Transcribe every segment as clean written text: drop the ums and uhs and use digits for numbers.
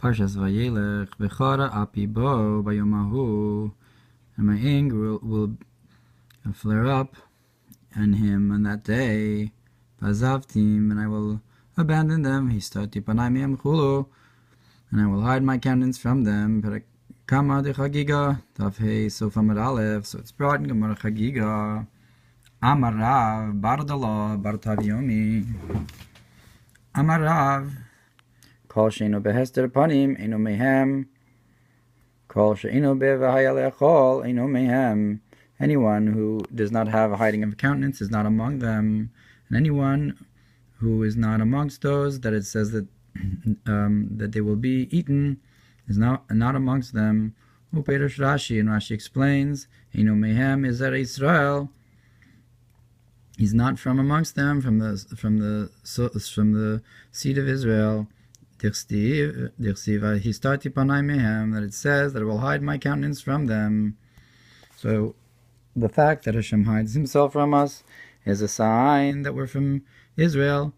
Parshas Vayelech, וחרה api bo ביום ההוא, and my anger will flare up on him on that day. Vazavtim, and I will abandon them. Histati panai me'em chulu, and I will hide my countenance from them. Kama de chagiga, tafhei sof amar aleph. So it's brought in Gemara chagiga. Amar Rav, bar dala, bar tavyomi. Amar Rav, kol she'ino behester panim, eino mehem. Kol she'ino bevayelech, eino mehem. Anyone who does not have a hiding of countenance is not among them, and anyone who is not amongst those that it says that that they will be eaten is not amongst them. Uperush Rashi, and Rashi explains, eino mehem is Zera Yisrael. He's not from amongst them, from the seed of Israel. Histati panai mehem, that it says that I will hide my countenance from them. So the fact that Hashem hides himself from us is a sign that we're from Israel.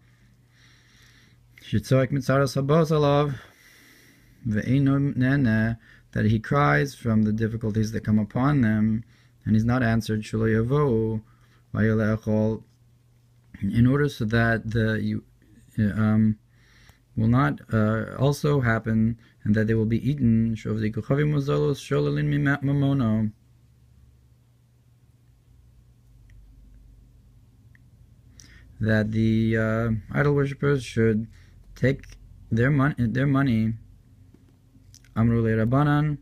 That he cries from the difficulties that come upon them, and he's not answered. In order so that the will not also happen, and that they will be eaten. That the idol worshippers should take their money. Amru le Rabbanan.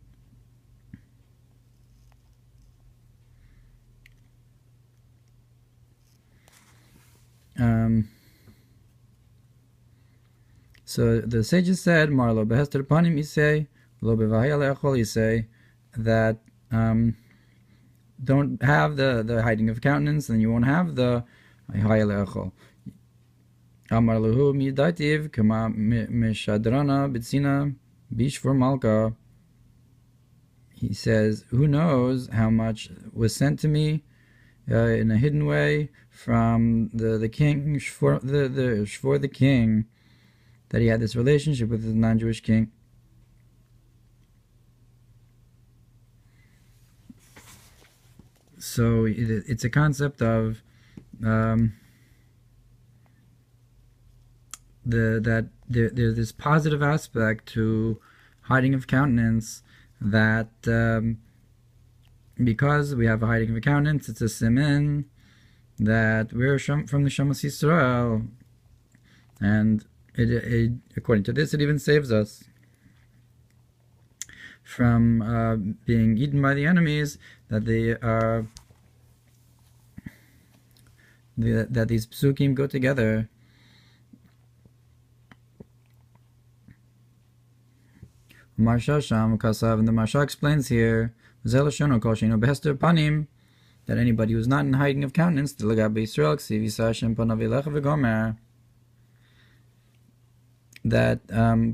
So the sages said, Marlo behester panim isay, lo bevayelech isay, that don't have the hiding of countenance, then you won't have the hayelech. Amar lehu midativ kama mishadrana bitsina bishvur malka. He says, who knows how much was sent to me in a hidden way from the king, for the king, that he had this relationship with his non-Jewish king. So it's a concept of that there's this positive aspect to hiding of countenance, that because we have a hiding of countenance, it's a siman that we're from the Shamas Yisrael, and it according to this, it even saves us from being eaten by the enemies, that that these psukim go together. Marsha Sham Kasav, and the Marsha explains here, that anybody who's not in hiding of countenance, that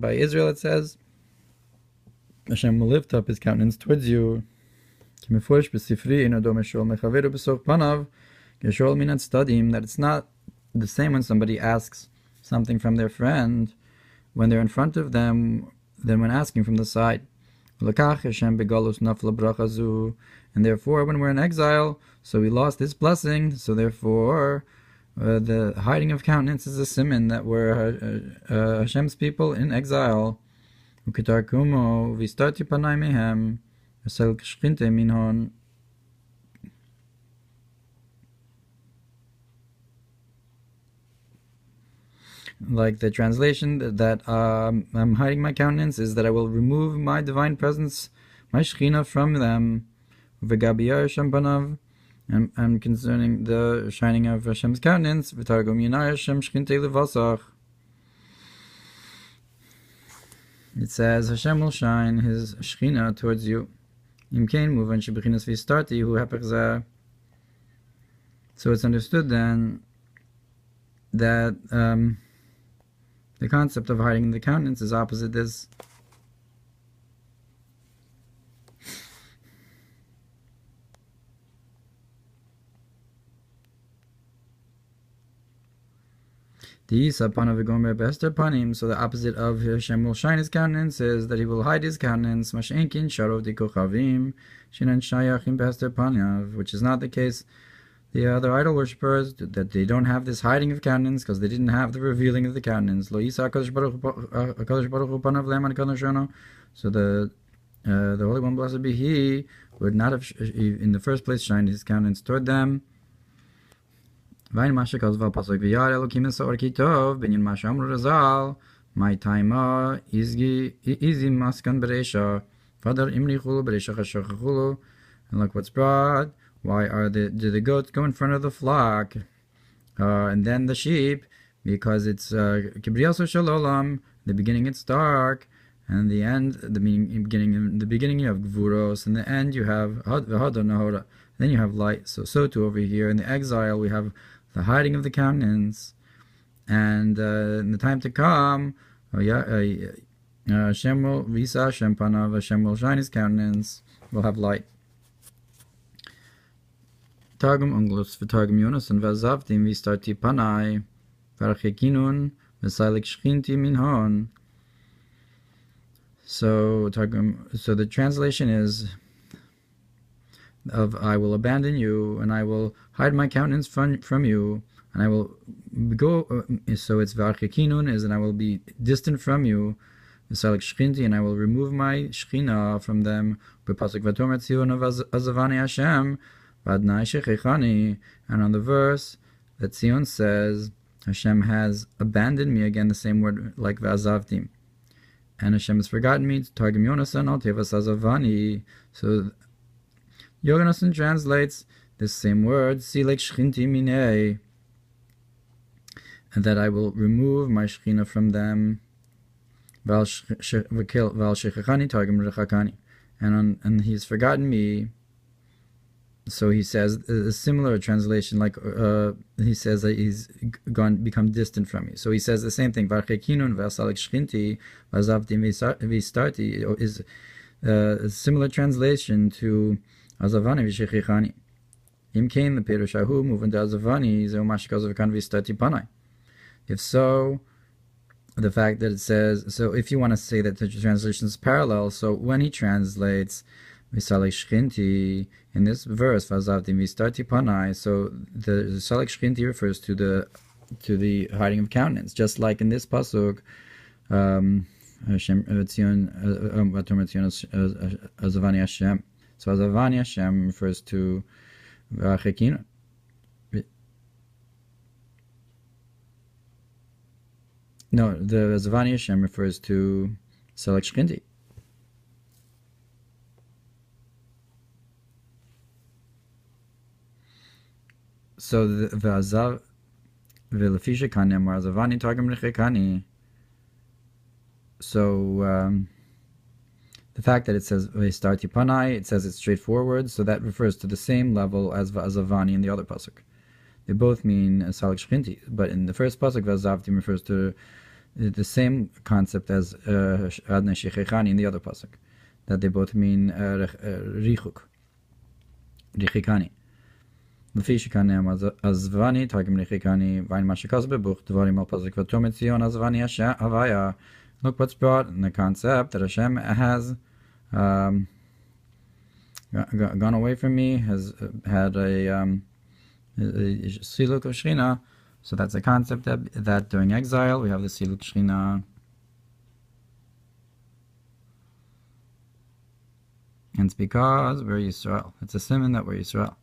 by Israel it says, Hashem will lift up his countenance towards you. That it's not the same when somebody asks something from their friend when they're in front of them than when asking from the side. And therefore, when we're in exile, so we lost this blessing, so therefore the hiding of countenance is a siman that we're Hashem's people in exile. Like the translation that I'm hiding my countenance is that I will remove my divine presence, my Shekhinah, from them. And concerning the shining of Hashem's countenance, it says Hashem will shine his Shekhinah towards you. So it's understood then that the concept of hiding the countenance is opposite this. So the opposite of Hashem will shine his countenance is that he will hide his countenance, which is not the case. The other idol worshippers, that they don't have this hiding of countenance because they didn't have the revealing of the countenance. So the Holy One, blessed be He, would not have in the first place shined his countenance toward them. My time is easy maskan beresha. Father imrichulu beresha chashachulu. And look what's brought. Why do the goats go in front of the flock, and then the sheep? Because it's kibriyaso shalolam. The beginning it's dark, and the end the beginning you have gvuros, and the end you have hadonahora. Then you have light. So too over here in the exile we have the hiding of the countenance, and in the time to come, Hashem will visa Hashem panav. Hashem will shine his countenance. We'll have light. Targum Unglus v'Targum Yonasan v'Azavtim v'Starti Panai v'Archekinun v'Sailik Shchinti Minhon. So the translation is of I will abandon you and I will hide my countenance from you and I will go. So it's v'Archekinun is and I will be distant from you. V'Sailik Shchinti and I will remove my Shchina from them. B'Pasuk v'Tomer Tzion of Azavani Hashem. And on the verse that Zion says, Hashem has abandoned me, again the same word like V'azavtim. And Hashem has forgotten me, Targum Yonasan al Tevas Azavani. So Yonasan translates this same word, Silek Shchinti Minei, and that I will remove my Shechina from them. Val Shechachani Targum Rechakani. And he's forgotten me. So he says a similar translation, like he says that he's become distant from me. So he says the same thing. V'archekinun v'asalik shchinti v'azavtim v'starti is a similar translation to azavani v'shechichani. Im kain the perush Hahu move into azavani zeu mashikaz v'kan v'starti panai. If so, the fact that it says, so if you want to say that the translation is parallel, so when he translates V'salek shchinti in this verse, v'azavtim v'starti panai. So the salek shchinti refers to the hiding of countenance, just like in this pasuk, Hashem Tzion Azavani Hashem. So Azavani Hashem refers to V'achekinu. No, the Azavani Hashem refers to salek shchinti. So the v'azav v'lefisha kani amar azavani targum nechekani. So the fact that it says v'starti panai, it says it's straightforward. So that refers to the same level as v'azavani in the other pasuk. They both mean salik shchinti, but in the first pasuk v'azavtim refers to the same concept as adnei shechechani in the other pasuk. That they both mean richikani. Lefishikani azvani targum nechikani vayin mashikaz bebuch dvarim al pasuk v'tomet Zion azvani havaya. Look what's brought in the concept that Hashem has gone away from me, has had a siluk of Shechina. So that's a concept that during exile we have the siluk Shechina. And it's because we're Yisrael. It's a simon that we're Yisrael.